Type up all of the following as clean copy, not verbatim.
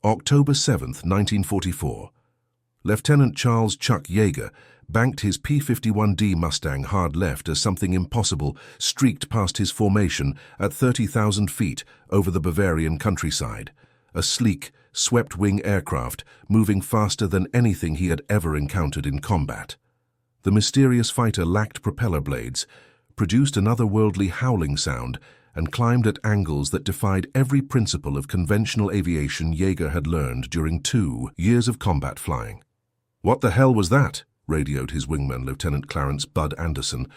October 7, 1944. Lieutenant Charles Chuck Yeager banked his P-51 Mustang hard left as something impossible streaked past his formation at 30,000 feet over the Bavarian countryside, a sleek, swept-wing aircraft moving faster than anything he had ever encountered in combat. The mysterious fighter lacked propeller blades, produced an otherworldly howling sound, and climbed at angles that defied every principle of conventional aviation Yeager had learned during 2 years of combat flying. "What the hell was that?" radioed his wingman, Lieutenant Clarence Bud Anderson,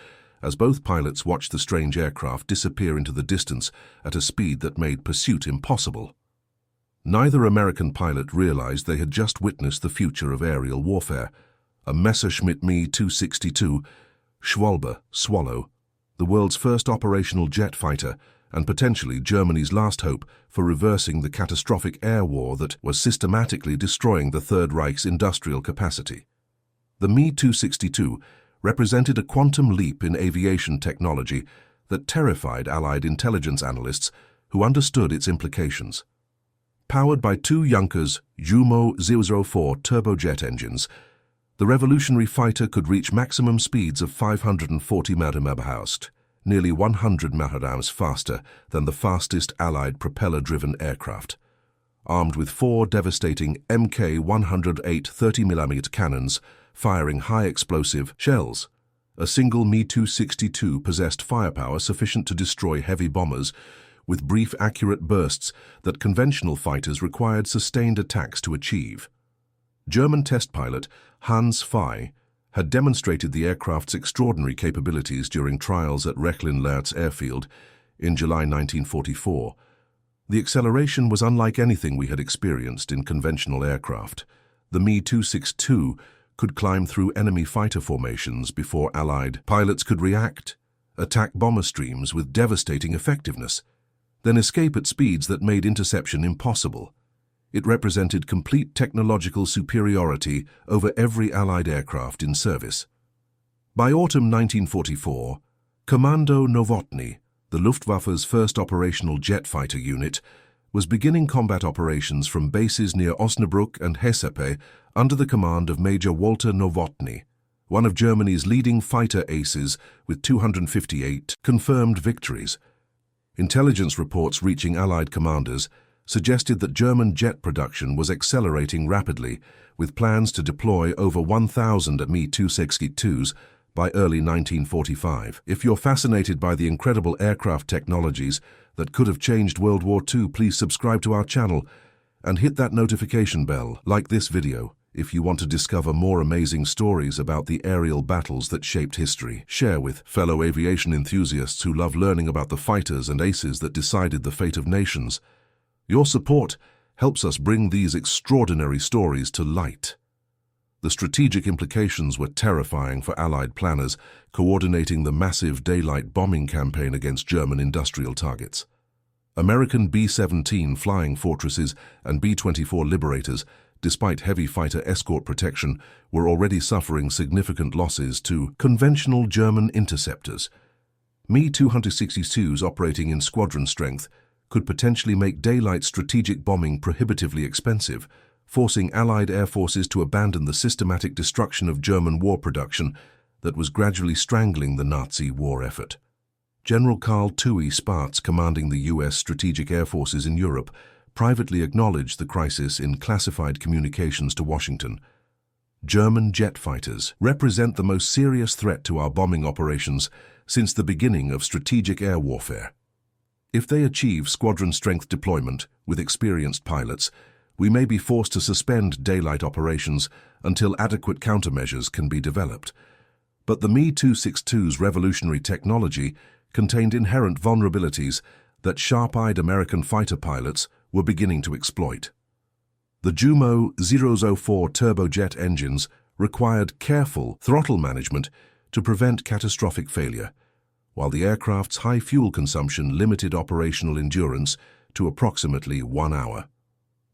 as both pilots watched the strange aircraft disappear into the distance at a speed that made pursuit impossible. Neither American pilot realized they had just witnessed the future of aerial warfare. A Messerschmitt Me 262, Schwalbe, Swallow, the world's first operational jet fighter, and potentially Germany's last hope for reversing the catastrophic air war that was systematically destroying the Third Reich's industrial capacity. The Me 262 represented a quantum leap in aviation technology that terrified Allied intelligence analysts who understood its implications. Powered by 2 Junkers Jumo 004 turbojet engines, the revolutionary fighter could reach maximum speeds of 540 mph, nearly 100 mph faster than the fastest Allied propeller-driven aircraft. Armed with 4 devastating Mk-108 30mm cannons firing high-explosive shells, a single Me 262 possessed firepower sufficient to destroy heavy bombers with brief, accurate bursts that conventional fighters required sustained attacks to achieve. German test pilot Hans Pfeil had demonstrated the aircraft's extraordinary capabilities during trials at Rechlin-Lerz airfield in July 1944. The acceleration was unlike anything we had experienced in conventional aircraft. The Me 262 could climb through enemy fighter formations before Allied pilots could react, attack bomber streams with devastating effectiveness, then escape at speeds that made interception impossible. It represented complete technological superiority over every Allied aircraft in service. By autumn 1944, Kommando Nowotny, the Luftwaffe's first operational jet fighter unit, was beginning combat operations from bases near Osnabrück and Hessepe under the command of Major Walter Nowotny, one of Germany's leading fighter aces with 258 confirmed victories. Intelligence reports reaching Allied commanders suggested that German jet production was accelerating rapidly, with plans to deploy over 1,000 Me 262s by early 1945. If you're fascinated by the incredible aircraft technologies that could have changed World War II, please subscribe to our channel and hit that notification bell. Like this video if you want to discover more amazing stories about the aerial battles that shaped history. Share with fellow aviation enthusiasts who love learning about the fighters and aces that decided the fate of nations. Your support helps us bring these extraordinary stories to light. The strategic implications were terrifying for Allied planners coordinating the massive daylight bombing campaign against German industrial targets. American B-17 flying fortresses and B-24 Liberators, despite heavy fighter escort protection, were already suffering significant losses to conventional German interceptors. Me 262s operating in squadron strength could potentially make daylight strategic bombing prohibitively expensive, forcing Allied air forces to abandon the systematic destruction of German war production that was gradually strangling the Nazi war effort. General Karl Tui Spaatz, commanding the U.S. strategic air forces in Europe, privately acknowledged the crisis in classified communications to Washington. German jet fighters represent the most serious threat to our bombing operations since the beginning of strategic air warfare. If they achieve squadron-strength deployment with experienced pilots, we may be forced to suspend daylight operations until adequate countermeasures can be developed. But the Me 262's revolutionary technology contained inherent vulnerabilities that sharp-eyed American fighter pilots were beginning to exploit. The Jumo 004 turbojet engines required careful throttle management to prevent catastrophic failure, while the aircraft's high fuel consumption limited operational endurance to approximately 1 hour.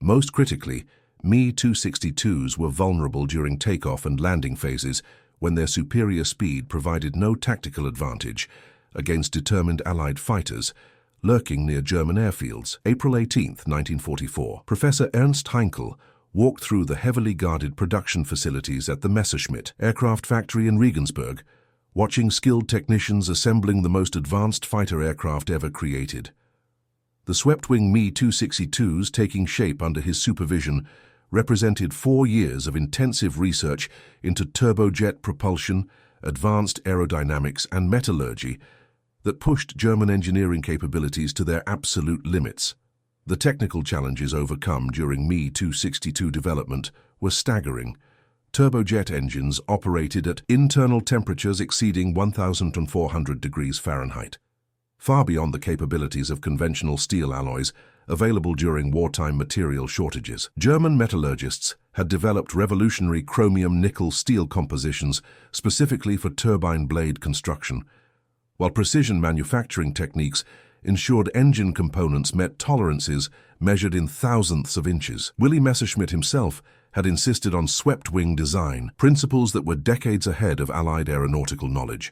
Most critically, Me 262s were vulnerable during takeoff and landing phases when their superior speed provided no tactical advantage against determined Allied fighters lurking near German airfields. April 18, 1944. Professor Ernst Heinkel walked through the heavily guarded production facilities at the Messerschmitt aircraft factory in Regensburg, watching skilled technicians assembling the most advanced fighter aircraft ever created. The swept-wing Me-262s taking shape under his supervision represented 4 years of intensive research into turbojet propulsion, advanced aerodynamics and metallurgy that pushed German engineering capabilities to their absolute limits. The technical challenges overcome during Me-262 development were staggering. Turbojet engines operated at internal temperatures exceeding 1,400 degrees Fahrenheit, far beyond the capabilities of conventional steel alloys available during wartime material shortages. German metallurgists had developed revolutionary chromium-nickel steel compositions specifically for turbine blade construction, while precision manufacturing techniques ensured engine components met tolerances measured in thousandths of inches. Willy Messerschmitt himself had insisted on swept-wing design, principles that were decades ahead of Allied aeronautical knowledge.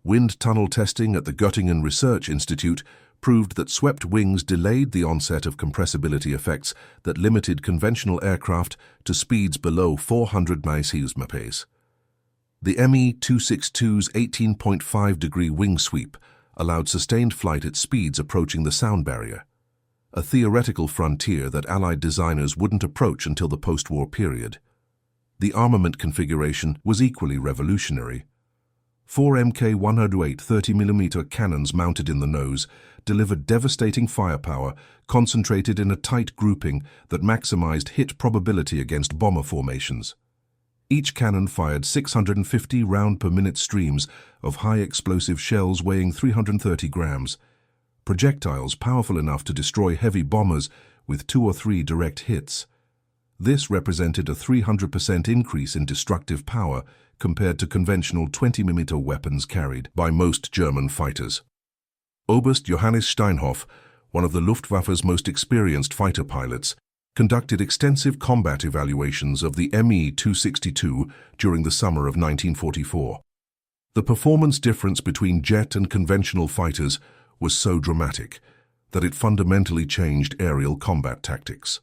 Wind tunnel testing at the Göttingen Research Institute proved that swept wings delayed the onset of compressibility effects that limited conventional aircraft to speeds below 400 mph. The Me-262's 18.5-degree wing sweep allowed sustained flight at speeds approaching the sound barrier, a theoretical frontier that Allied designers wouldn't approach until the post-war period. The armament configuration was equally revolutionary. 4 Mk108 30mm cannons mounted in the nose delivered devastating firepower concentrated in a tight grouping that maximized hit probability against bomber formations. Each cannon fired 650 round-per-minute streams of high-explosive shells weighing 330 grams, projectiles powerful enough to destroy heavy bombers with 2 or 3 direct hits. This represented a 300% increase in destructive power compared to conventional 20mm weapons carried by most German fighters. Oberst Johannes Steinhoff, one of the Luftwaffe's most experienced fighter pilots, conducted extensive combat evaluations of the Me-262 during the summer of 1944. The performance difference between jet and conventional fighters was so dramatic that it fundamentally changed aerial combat tactics.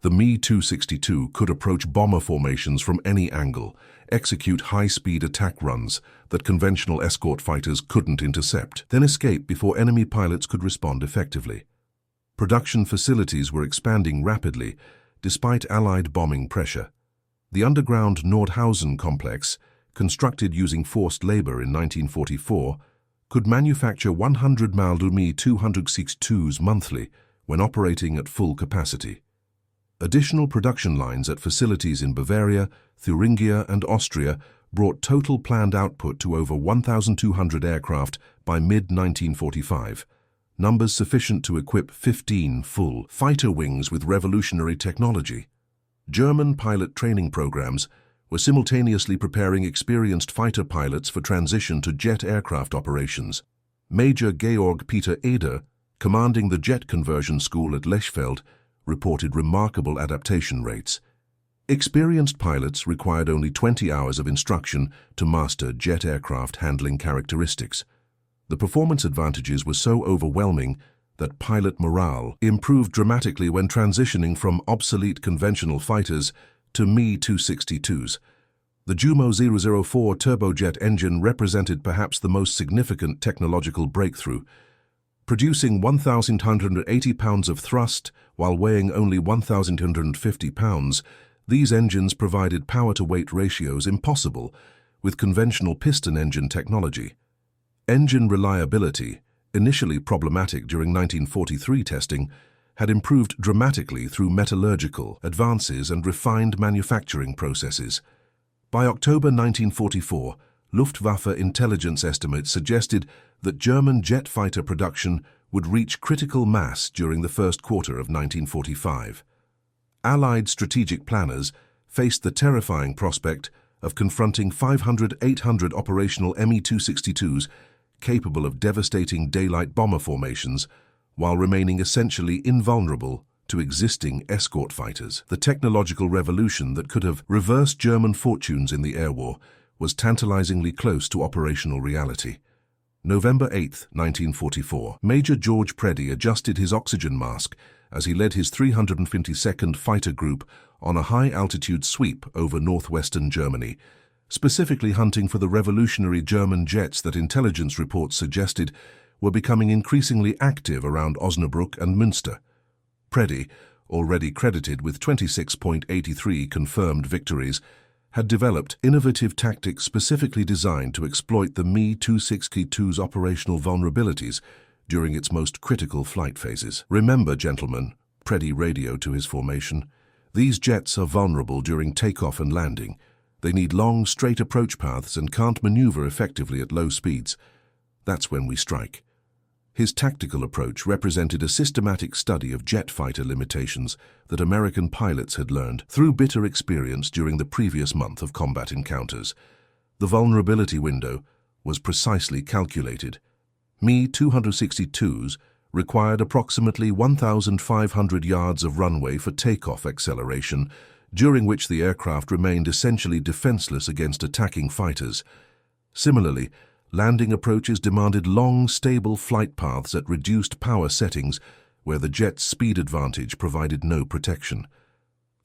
The Me-262 could approach bomber formations from any angle, execute high-speed attack runs that conventional escort fighters couldn't intercept, then escape before enemy pilots could respond effectively. Production facilities were expanding rapidly, despite Allied bombing pressure. The underground Nordhausen complex, constructed using forced labor in 1944, could manufacture 100 Me-262s monthly when operating at full capacity. Additional production lines at facilities in Bavaria, Thuringia, and Austria brought total planned output to over 1,200 aircraft by mid-1945. Numbers sufficient to equip 15 full fighter wings with revolutionary technology. German pilot training programs were simultaneously preparing experienced fighter pilots for transition to jet aircraft operations. Major Georg Peter Eder, commanding the jet conversion school at Lechfeld, reported remarkable adaptation rates. Experienced pilots required only 20 hours of instruction to master jet aircraft handling characteristics. The performance advantages were so overwhelming that pilot morale improved dramatically when transitioning from obsolete conventional fighters to Me-262s. The Jumo 004 turbojet engine represented perhaps the most significant technological breakthrough. Producing 1,180 pounds of thrust while weighing only 1,250 pounds, these engines provided power-to-weight ratios impossible with conventional piston engine technology. Engine reliability, initially problematic during 1943 testing, had improved dramatically through metallurgical advances and refined manufacturing processes. By October 1944, Luftwaffe intelligence estimates suggested that German jet fighter production would reach critical mass during the first quarter of 1945. Allied strategic planners faced the terrifying prospect of confronting 500-800 operational Me-262s capable of devastating daylight bomber formations while remaining essentially invulnerable to existing escort fighters. The technological revolution that could have reversed German fortunes in the air war was tantalizingly close to operational reality. November 8, 1944. Major George Preddy adjusted his oxygen mask as he led his 352nd Fighter Group on a high-altitude sweep over northwestern Germany, specifically hunting for the revolutionary German jets that intelligence reports suggested were becoming increasingly active around Osnabrück and Münster. Preddy, already credited with 26.83 confirmed victories, had developed innovative tactics specifically designed to exploit the Me-262's operational vulnerabilities during its most critical flight phases. "Remember, gentlemen," Preddy radioed to his formation, "these jets are vulnerable during takeoff and landing. They need long, straight approach paths and can't maneuver effectively at low speeds. That's when we strike." His tactical approach represented a systematic study of jet fighter limitations that American pilots had learned through bitter experience during the previous month of combat encounters. The vulnerability window was precisely calculated. Me-262s required approximately 1,500 yards of runway for takeoff acceleration, during which the aircraft remained essentially defenseless against attacking fighters. Similarly, landing approaches demanded long, stable flight paths at reduced power settings where the jet's speed advantage provided no protection.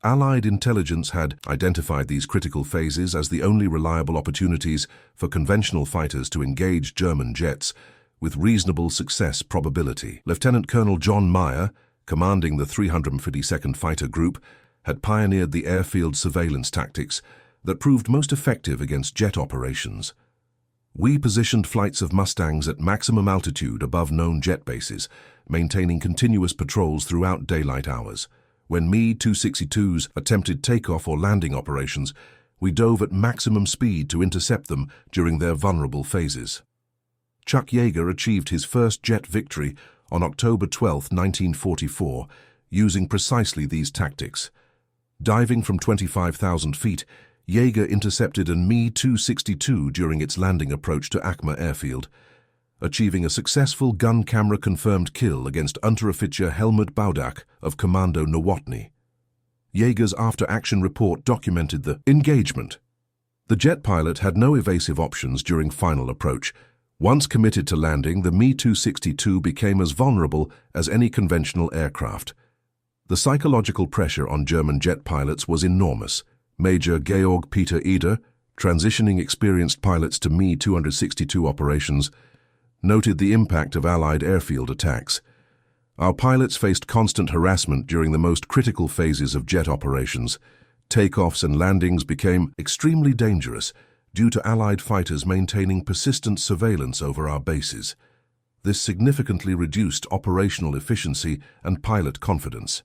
Allied intelligence had identified these critical phases as the only reliable opportunities for conventional fighters to engage German jets with reasonable success probability. Lieutenant Colonel John Meyer, commanding the 352nd Fighter Group, had pioneered the airfield surveillance tactics that proved most effective against jet operations. "We positioned flights of Mustangs at maximum altitude above known jet bases, maintaining continuous patrols throughout daylight hours. When Me-262s attempted takeoff or landing operations, we dove at maximum speed to intercept them during their vulnerable phases." Chuck Yeager achieved his first jet victory on October 12, 1944, using precisely these tactics. Diving from 25,000 feet, Yeager intercepted a Me-262 during its landing approach to Akma Airfield, achieving a successful gun camera-confirmed kill against Unteroffizier Helmut Baudak of Kommando Nowotny. Yeager's after-action report documented the engagement. The jet pilot had no evasive options during final approach. Once committed to landing, the Me-262 became as vulnerable as any conventional aircraft. The psychological pressure on German jet pilots was enormous. Major Georg Peter Eder, transitioning experienced pilots to Me-262 operations, noted the impact of Allied airfield attacks. "Our pilots faced constant harassment during the most critical phases of jet operations. Takeoffs and landings became extremely dangerous due to Allied fighters maintaining persistent surveillance over our bases. This significantly reduced operational efficiency and pilot confidence."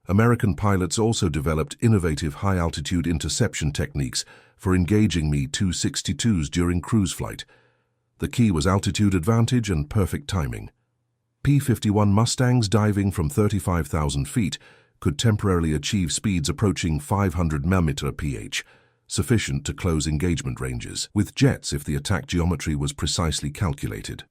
American pilots also developed innovative high-altitude interception techniques for engaging Me-262s during cruise flight. The key was altitude advantage and perfect timing. P-51 Mustangs diving from 35,000 feet could temporarily achieve speeds approaching 500 mph, sufficient to close engagement ranges, with jets if the attack geometry was precisely calculated.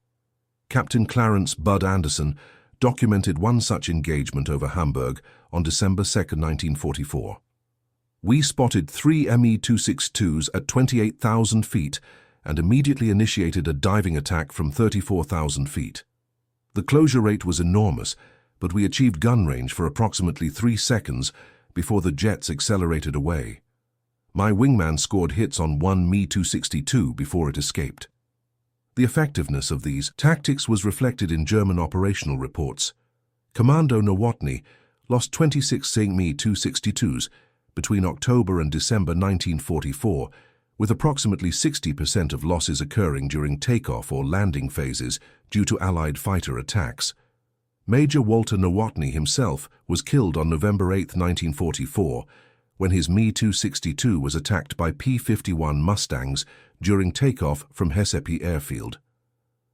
Captain Clarence "Bud" Anderson documented one such engagement over Hamburg on December 2, 1944. "We spotted 3 Me-262s at 28,000 feet and immediately initiated a diving attack from 34,000 feet. The closure rate was enormous, but we achieved gun range for approximately 3 seconds before the jets accelerated away. My wingman scored hits on one Me-262 before it escaped." The effectiveness of these tactics was reflected in German operational reports. Kommando Nowotny lost 26 Me-262s between October and December 1944, with approximately 60% of losses occurring during takeoff or landing phases due to Allied fighter attacks. Major Walter Nowotny himself was killed on November 8, 1944, when his Me-262 was attacked by P-51 Mustangs during takeoff from Hessepi Airfield.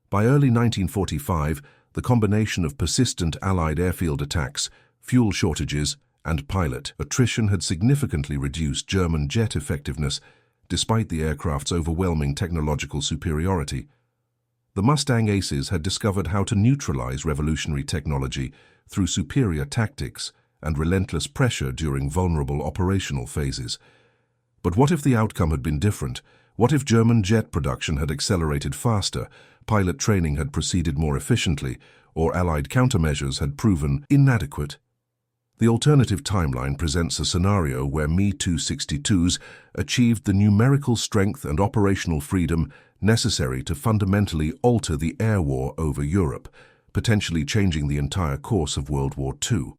By early 1945, the combination of persistent Allied airfield attacks, fuel shortages, and pilot attrition had significantly reduced German jet effectiveness, despite the aircraft's overwhelming technological superiority. The Mustang aces had discovered how to neutralize revolutionary technology through superior tactics and relentless pressure during vulnerable operational phases. But what if the outcome had been different? What if German jet production had accelerated faster, pilot training had proceeded more efficiently, or Allied countermeasures had proven inadequate? The alternative timeline presents a scenario where Me-262s achieved the numerical strength and operational freedom necessary to fundamentally alter the air war over Europe, potentially changing the entire course of World War II.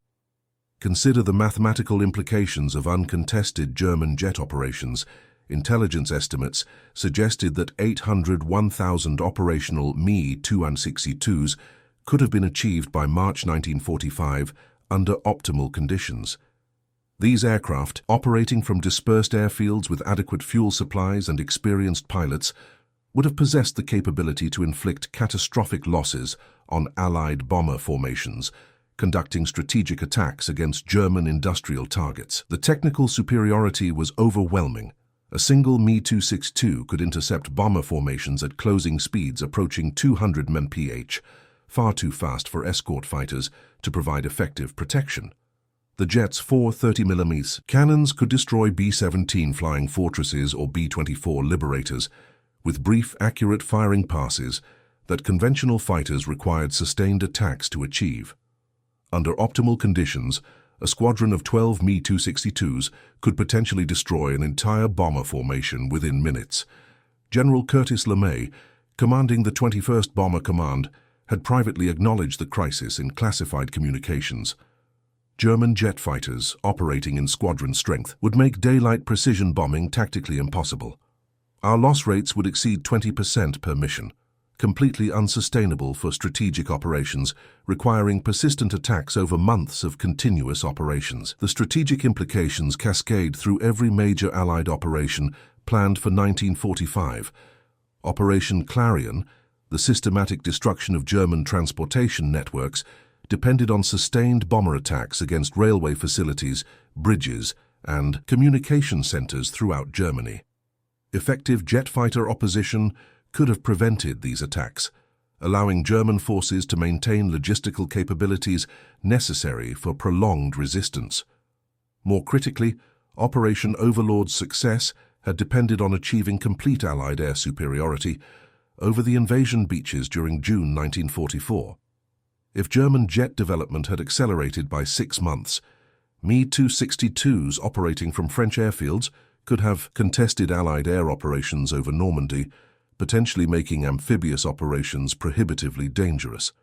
Consider the mathematical implications of uncontested German jet operations. Intelligence estimates suggested that 1,000 operational Me-262s could have been achieved by March 1945 under optimal conditions. These aircraft, operating from dispersed airfields with adequate fuel supplies and experienced pilots, would have possessed the capability to inflict catastrophic losses on Allied bomber formations, conducting strategic attacks against German industrial targets. The technical superiority was overwhelming. A single Me-262 could intercept bomber formations at closing speeds approaching 200 mph, far too fast for escort fighters to provide effective protection. The jet's 4 30mm cannons could destroy B-17 Flying Fortresses or B-24 Liberators with brief, accurate firing passes that conventional fighters required sustained attacks to achieve. Under optimal conditions, a squadron of 12 Me-262s could potentially destroy an entire bomber formation within minutes. General Curtis LeMay, commanding the 21st Bomber Command, had privately acknowledged the crisis in classified communications. German jet fighters, operating in squadron strength, would make daylight precision bombing tactically impossible. Our loss rates would exceed 20% per mission, completely unsustainable for strategic operations, requiring persistent attacks over months of continuous operations. The strategic implications cascade through every major Allied operation planned for 1945. Operation Clarion, the systematic destruction of German transportation networks, depended on sustained bomber attacks against railway facilities, bridges, and communication centers throughout Germany. Effective jet fighter opposition could have prevented these attacks, allowing German forces to maintain logistical capabilities necessary for prolonged resistance. More critically, Operation Overlord's success had depended on achieving complete Allied air superiority over the invasion beaches during June 1944. If German jet development had accelerated by 6 months, Me-262s operating from French airfields could have contested Allied air operations over Normandy, potentially making amphibious operations prohibitively dangerous.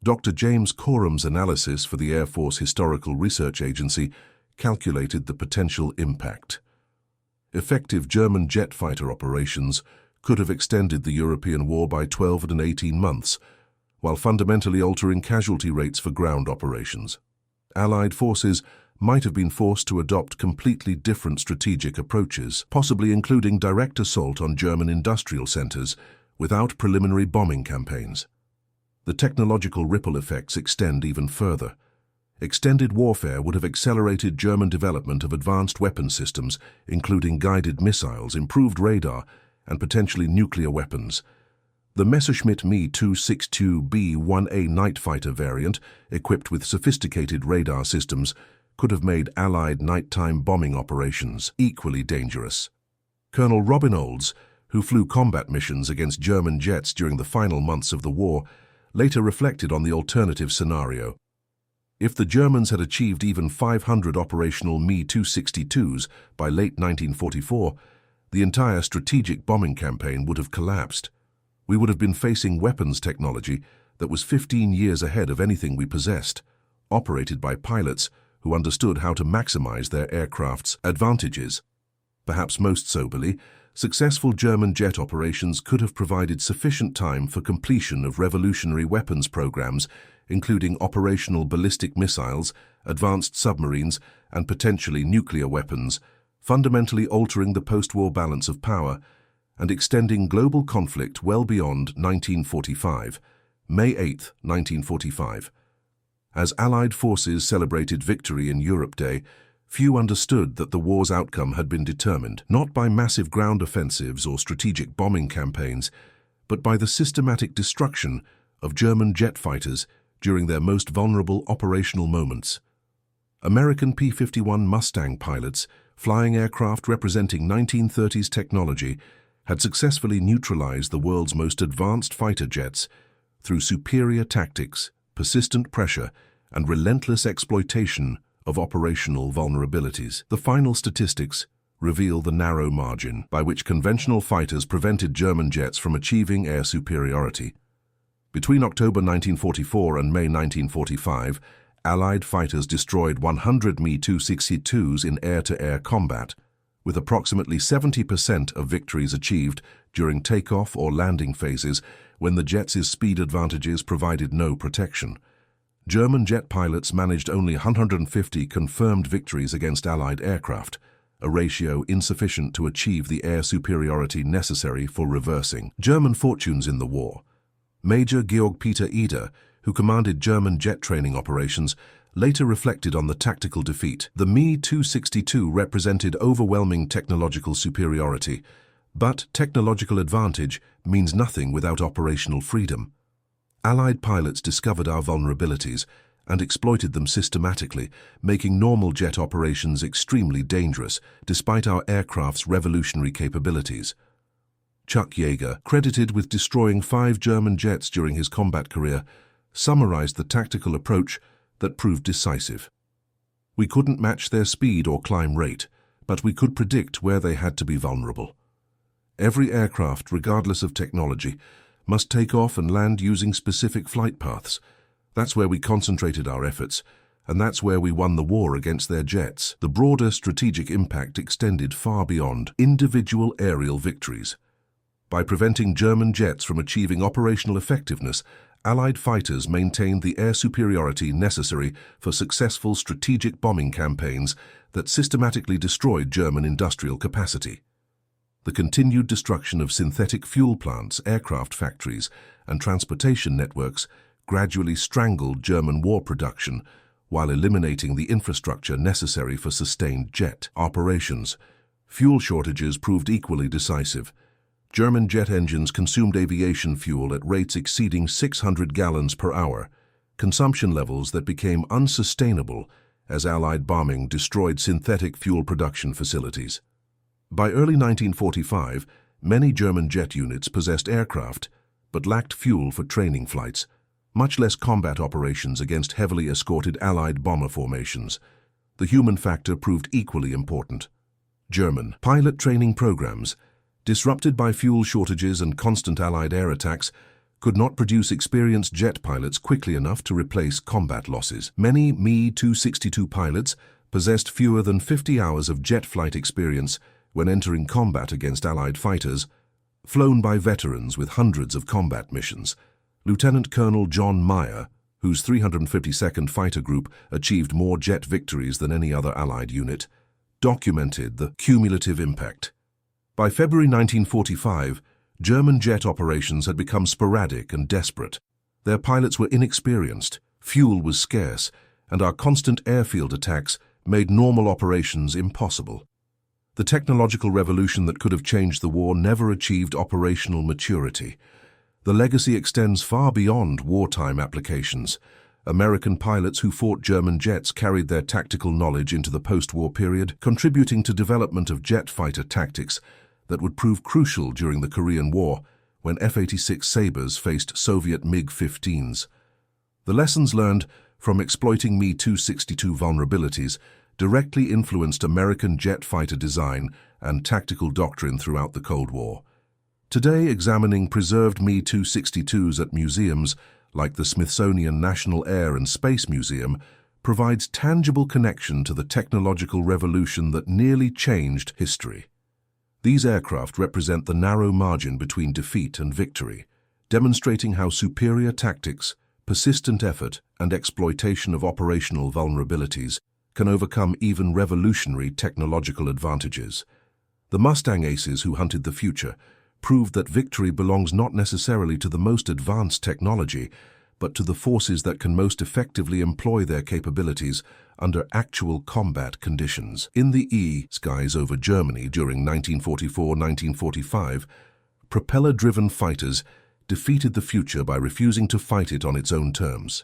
Dr. James Corum's analysis for the Air Force Historical Research Agency calculated the potential impact. Effective German jet fighter operations could have extended the European war by 12 and 18 months, while fundamentally altering casualty rates for ground operations. Allied forces might have been forced to adopt completely different strategic approaches, possibly including direct assault on German industrial centers without preliminary bombing campaigns. The technological ripple effects extend even further. Extended warfare would have accelerated German development of advanced weapon systems, including guided missiles, improved radar, and potentially nuclear weapons. The Messerschmitt Me 262B-1A night fighter variant, equipped with sophisticated radar systems, could have made Allied nighttime bombing operations equally dangerous. Colonel Robin Olds, who flew combat missions against German jets during the final months of the war, later reflected on the alternative scenario. If the Germans had achieved even 500 operational Me-262s by late 1944, the entire strategic bombing campaign would have collapsed. We would have been facing weapons technology that was 15 years ahead of anything we possessed, operated by pilots who understood how to maximize their aircraft's advantages. Perhaps most soberly, successful German jet operations could have provided sufficient time for completion of revolutionary weapons programs, including operational ballistic missiles, advanced submarines, and potentially nuclear weapons, fundamentally altering the post-war balance of power and extending global conflict well beyond 1945, May 8, 1945. As Allied forces celebrated Victory in Europe Day, few understood that the war's outcome had been determined not by massive ground offensives or strategic bombing campaigns, but by the systematic destruction of German jet fighters during their most vulnerable operational moments. American P-51 Mustang pilots, flying aircraft representing 1930s technology, had successfully neutralized the world's most advanced fighter jets through superior tactics, persistent pressure, and relentless exploitation of operational vulnerabilities. The final statistics reveal the narrow margin by which conventional fighters prevented German jets from achieving air superiority. Between October 1944 and May 1945, Allied fighters destroyed 100 Me-262s in air-to-air combat, with approximately 70% of victories achieved during takeoff or landing phases when the jets' speed advantages provided no protection. German jet pilots managed only 150 confirmed victories against Allied aircraft, a ratio insufficient to achieve the air superiority necessary for reversing German fortunes in the war. Major Georg Peter Eder, who commanded German jet training operations, later reflected on the tactical defeat. The Me-262 represented overwhelming technological superiority, but technological advantage means nothing without operational freedom. Allied pilots discovered our vulnerabilities and exploited them systematically, making normal jet operations extremely dangerous, despite our aircraft's revolutionary capabilities. Chuck Yeager, credited with destroying 5 German jets during his combat career, summarized the tactical approach that proved decisive. We couldn't match their speed or climb rate, but we could predict where they had to be vulnerable. Every aircraft, regardless of technology, must take off and land using specific flight paths. That's where we concentrated our efforts, and that's where we won the war against their jets. The broader strategic impact extended far beyond individual aerial victories. By preventing German jets from achieving operational effectiveness, Allied fighters maintained the air superiority necessary for successful strategic bombing campaigns that systematically destroyed German industrial capacity. The continued destruction of synthetic fuel plants, aircraft factories, and transportation networks gradually strangled German war production while eliminating the infrastructure necessary for sustained jet operations. Fuel shortages proved equally decisive. German jet engines consumed aviation fuel at rates exceeding 600 gallons per hour, consumption levels that became unsustainable as Allied bombing destroyed synthetic fuel production facilities. By early 1945, many German jet units possessed aircraft but lacked fuel for training flights, much less combat operations against heavily escorted Allied bomber formations. The human factor proved equally important. German pilot training programs, disrupted by fuel shortages and constant Allied air attacks, could not produce experienced jet pilots quickly enough to replace combat losses. Many Me-262 pilots possessed fewer than 50 hours of jet flight experience when entering combat against Allied fighters, flown by veterans with hundreds of combat missions. Lieutenant Colonel John Meyer, whose 352nd Fighter Group achieved more jet victories than any other Allied unit, documented the cumulative impact. By February 1945, German jet operations had become sporadic and desperate. Their pilots were inexperienced, fuel was scarce, and our constant airfield attacks made normal operations impossible. The technological revolution that could have changed the war never achieved operational maturity. The legacy extends far beyond wartime applications. American pilots who fought German jets carried their tactical knowledge into the post-war period, contributing to development of jet fighter tactics that would prove crucial during the Korean War when F-86 Sabres faced Soviet MiG-15s. The lessons learned from exploiting Me-262 vulnerabilities directly influenced American jet fighter design and tactical doctrine throughout the Cold War. Today, examining preserved Me-262s at museums like the Smithsonian National Air and Space Museum provides tangible connection to the technological revolution that nearly changed history. These aircraft represent the narrow margin between defeat and victory, demonstrating how superior tactics, persistent effort, and exploitation of operational vulnerabilities can overcome even revolutionary technological advantages. The Mustang aces who hunted the future proved that victory belongs not necessarily to the most advanced technology, but to the forces that can most effectively employ their capabilities under actual combat conditions. In the skies over Germany during 1944-1945, propeller-driven fighters defeated the future by refusing to fight it on its own terms.